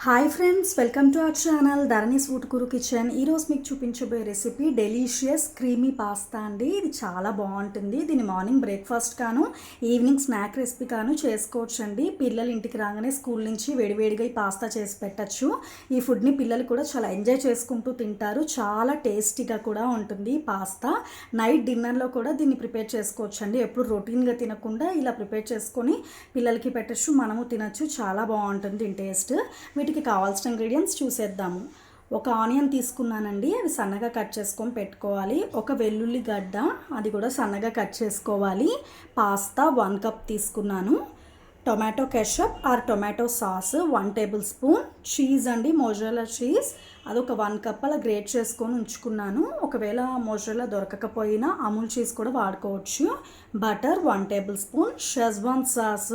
Hi friends, welcome to our channel Dharani's vutukuru kitchen. ఈరోజు మీకు చూపించబోయే రెసిపీ డెలీషియస్ క్రీమీ పాస్తా అండి. ఇది చాలా బాగుంటుంది. దీన్ని మార్నింగ్ బ్రేక్ఫాస్ట్ కాను ఈవినింగ్ స్నాక్ రెసిపీ కాను చేసుకోవచ్చు అండి. పిల్లలు ఇంటికి రాగానే స్కూల్ నుంచి వేడివేడిగా ఈ పాస్తా చేసి పెట్టచ్చు. ఈ ఫుడ్ని పిల్లలు కూడా చాలా ఎంజాయ్ చేసుకుంటూ తింటారు. చాలా టేస్టీగా కూడా ఉంటుంది ఈ పాస్తా. నైట్ డిన్నర్లో కూడా దీన్ని ప్రిపేర్ చేసుకోవచ్చు అండి. ఎప్పుడు రొటీన్గా తినకుండా ఇలా ప్రిపేర్ చేసుకొని పిల్లలకి పెట్టచ్చు, మనము తినచ్చు. చాలా బాగుంటుంది దీని టేస్ట్. వీటికి కావాల్సిన ఇంగ్రీడియంట్స్ చూసేద్దాము. ఒక ఆనియన్ తీసుకున్నానండి, అవి సన్నగా కట్ చేసుకొని పెట్టుకోవాలి. ఒక వెల్లుల్లి గడ్డ, అది కూడా సన్నగా కట్ చేసుకోవాలి. పాస్తా 1 కప్ తీసుకున్నాను. Tomato ketchup or tomato sauce 1 tablespoon. Cheese అండి, మోజరెల్లా చీజ్, అదొక 1 కప్ అలా గ్రేట్ చేసుకొని ఉంచుకున్నాను. ఒకవేళ మోజరెల్లా దొరకకపోయినా అమూల్ చీజ్ కూడా వాడుకోవచ్చు. Butter 1 table spoon. Schezwan sauce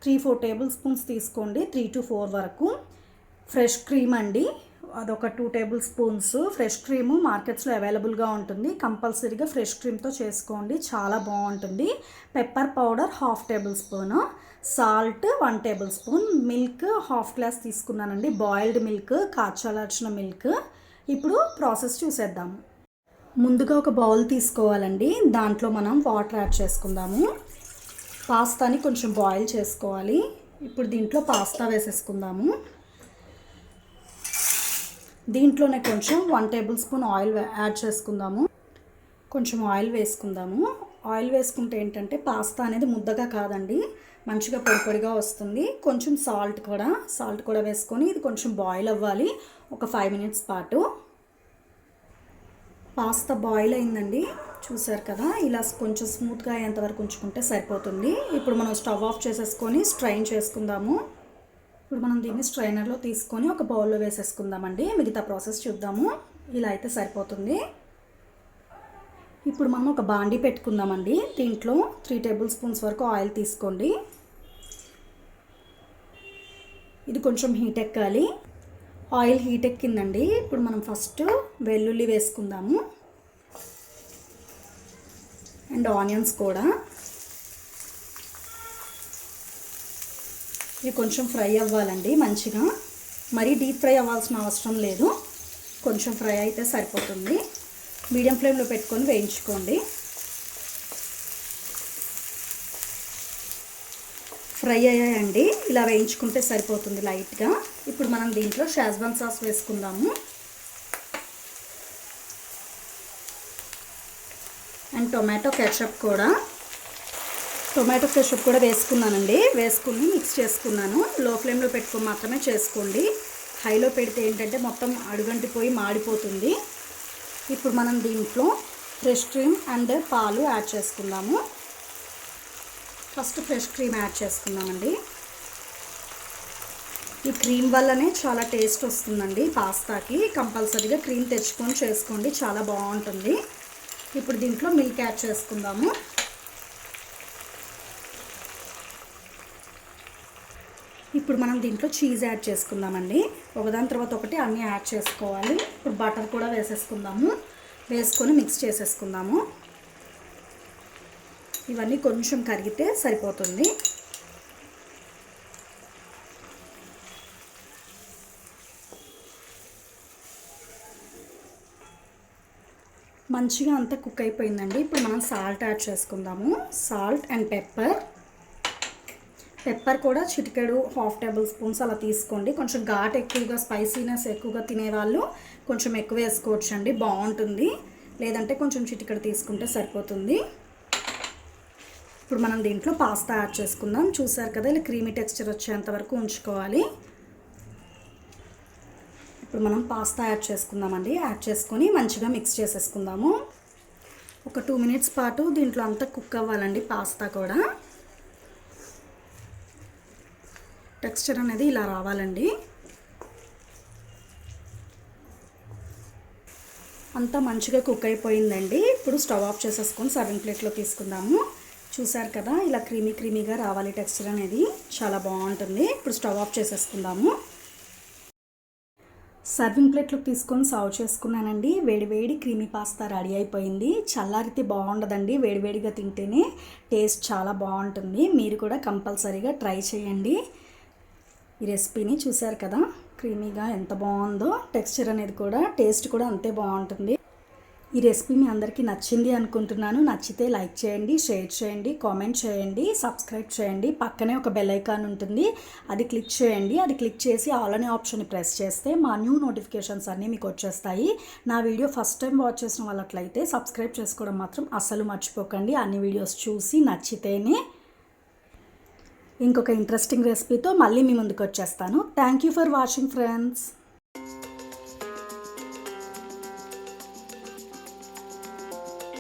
3-4 table spoons తీసుకోండి, 3 to 4 వరకు. ఫ్రెష్ క్రీమ్ అండి, అదొక 2 టేబుల్ స్పూన్స్. ఫ్రెష్ క్రీము మార్కెట్స్లో అవైలబుల్గా ఉంటుంది. కంపల్సరీగా ఫ్రెష్ క్రీమ్తో చేసుకోండి, చాలా బాగుంటుంది. Pepper powder 1/2 table spoon. Salt 1 table spoon. Milk 1/2 glass తీసుకున్నానండి, బాయిల్డ్ మిల్క్, కాచాల్సిన మిల్క్. ఇప్పుడు ప్రాసెస్ చూసేద్దాము. ముందుగా ఒక బౌల్ తీసుకోవాలండి, దాంట్లో మనం వాటర్ యాడ్ చేసుకుందాము. పాస్తాని కొంచెం బాయిల్ చేసుకోవాలి. ఇప్పుడు దీంట్లో పాస్తా వేసేసుకుందాము. దీంట్లోనే కొంచెం 1 టేబుల్ స్పూన్ ఆయిల్ యాడ్ చేసుకుందాము. కొంచెం ఆయిల్ వేసుకుందాము. ఆయిల్ వేసుకుంటే ఏంటంటే పాస్తా అనేది ముద్దగా కాదండి, మంచిగా పొడి పొడిగా వస్తుంది. కొంచెం సాల్ట్ కూడా వేసుకొని ఇది కొంచెం బాయిల్ అవ్వాలి ఒక 5 మినిట్స్ పాటు. పాస్తా బాయిల్ అయిందండి, చూసారు కదా. ఇలా కొంచెం స్మూత్గా అయ్యేంతవరకు ఉంచుకుంటే సరిపోతుంది. ఇప్పుడు మనం స్టవ్ ఆఫ్ చేసేసుకొని స్ట్రైన్ చేసుకుందాము. ఇప్పుడు మనం దీన్ని స్ట్రైనర్లో తీసుకొని ఒక బౌల్లో వేసేసుకుందామండి. మిగతా ప్రాసెస్ చూద్దాము. ఇలా అయితే సరిపోతుంది. ఇప్పుడు మనం ఒక బాండీ పెట్టుకుందామండి. దీంట్లో 3 టేబుల్ స్పూన్స్ వరకు ఆయిల్ తీసుకోండి. ఇది కొంచెం హీట్ ఎక్కాలి. ఆయిల్ హీట్ ఎక్కిందండి. ఇప్పుడు మనం ఫస్ట్ వెల్లుల్లి వేసుకుందాము అండ్ ఆనియన్స్ కూడా. ఇవి కొంచెం ఫ్రై అవ్వాలండి మంచిగా. మరీ డీప్ ఫ్రై అవ్వాల్సిన అవసరం లేదు, కొంచెం ఫ్రై అయితే సరిపోతుంది. మీడియం ఫ్లేమ్లో పెట్టుకొని వేయించుకోండి. ఫ్రై అయ్యాయండి, ఇలా వేయించుకుంటే సరిపోతుంది లైట్గా. ఇప్పుడు మనం దీంట్లో షెజ్వాన్ సాస్ వేసుకుందాము అండ్ టొమాటో కెచప్ కూడా వేసుకున్నానండి. వేసుకుని మిక్స్ చేసుకున్నాను. లో ఫ్లేమ్లో పెట్టుకొని మాత్రమే చేసుకోండి. హైలో పెడితే ఏంటంటే మొత్తం అడుగంటిపోయి మాడిపోతుంది. ఇప్పుడు మనం దీంట్లో ఫ్రెష్ క్రీమ్ అండ్ పాలు యాడ్ చేసుకుందాము. ఫస్ట్ ఫ్రెష్ క్రీమ్ యాడ్ చేసుకుందామండి. ఈ క్రీమ్ వల్లనే చాలా టేస్ట్ వస్తుందండి పాస్తాకి. కంపల్సరీగా క్రీమ్ తెచ్చుకొని చేసుకోండి, చాలా బాగుంటుంది. ఇప్పుడు దీంట్లో మిల్క్ యాడ్ చేసుకుందాము. ఇప్పుడు మనం దీంట్లో చీజ్ యాడ్ చేసుకుందామండి. ఒకదాని తర్వాత ఒకటి అన్నీ యాడ్ చేసుకోవాలి. ఇప్పుడు బటర్ కూడా వేసేసుకుందాము. వేసుకొని మిక్స్ చేసేసుకుందాము. ఇవన్నీ కొంచెం కరిగితే సరిపోతుంది. మంచిగా అంతా కుక్ అయిపోయిందండి. ఇప్పుడు మనం సాల్ట్ యాడ్ చేసుకుందాము. సాల్ట్ అండ్ పెప్పర్ కూడా చిటికెడు 1/2 టేబుల్ స్పూన్స్ అలా తీసుకోండి. కొంచెం ఘాట్ ఎక్కువగా, స్పైసీనెస్ ఎక్కువగా తినేవాళ్ళు కొంచెం ఎక్కువ వేసుకోవచ్చు అండి, బాగుంటుంది. లేదంటే కొంచెం చిటికెడు తీసుకుంటే సరిపోతుంది. ఇప్పుడు మనం దీంట్లో పాస్తా యాడ్ చేసుకుందాం. చూసారు కదా, ఇలా క్రీమీ టెక్స్చర్ వచ్చేంత వరకు ఉంచుకోవాలి. ఇప్పుడు మనం పాస్తా యాడ్ చేసుకుందామండి. యాడ్ చేసుకొని మంచిగా మిక్స్ చేసేసుకుందాము. ఒక 2 మినిట్స్ పాటు దీంట్లో అంతా కుక్ అవ్వాలండి పాస్తా కూడా. టెక్స్చర్ అనేది ఇలా రావాలండి. అంతా మంచిగా కుక్ అయిపోయిందండి. ఇప్పుడు స్టవ్ ఆఫ్ చేసేసుకొని సర్వింగ్ ప్లేట్లో తీసుకుందాము. చూసారు కదా, ఇలా క్రీమీగా రావాలి టెక్స్చర్ అనేది, చాలా బాగుంటుంది. ఇప్పుడు స్టవ్ ఆఫ్ చేసేసుకుందాము. సర్వింగ్ ప్లేట్లోకి తీసుకొని సర్వ్ చేసుకున్నానండి. వేడివేడి క్రీమీ పాస్తా రెడీ అయిపోయింది. చల్లారితే బాగుండదండి, వేడివేడిగా తింటేనే టేస్ట్ చాలా బాగుంటుంది. మీరు కూడా కంపల్సరీగా ట్రై చేయండి. ఈ రెసిపీని చూశారు కదా, క్రీమీగా ఎంత బాగుందో, టెక్స్చర్ అనేది కూడా, టేస్ట్ కూడా అంతే బాగుంటుంది. ఈ రెసిపీ మీ అందరికీ నచ్చింది అనుకుంటున్నాను. నచ్చితే లైక్ చేయండి, షేర్ చేయండి, కామెంట్ చేయండి, సబ్స్క్రైబ్ చేయండి. పక్కనే ఒక బెల్ ఐకాన్ ఉంటుంది, అది క్లిక్ చేయండి. అది క్లిక్ చేసి ఆల్ అనే ఆప్షన్ ప్రెస్ చేస్తే మా న్యూ నోటిఫికేషన్స్ అన్నీ మీకు వచ్చేస్తాయి. నా వీడియో ఫస్ట్ టైం వాచ్ చేసిన వాళ్ళట్లయితే సబ్స్క్రైబ్ చేసుకోవడం మాత్రం అస్సలు మర్చిపోకండి. అన్ని వీడియోస్ చూసి నచ్చితేనే ఇంకొక ఇంట్రెస్టింగ్ రెసిపీతో మళ్ళీ మీ ముందుకు వచ్చేస్తాను. Thank you for watching friends.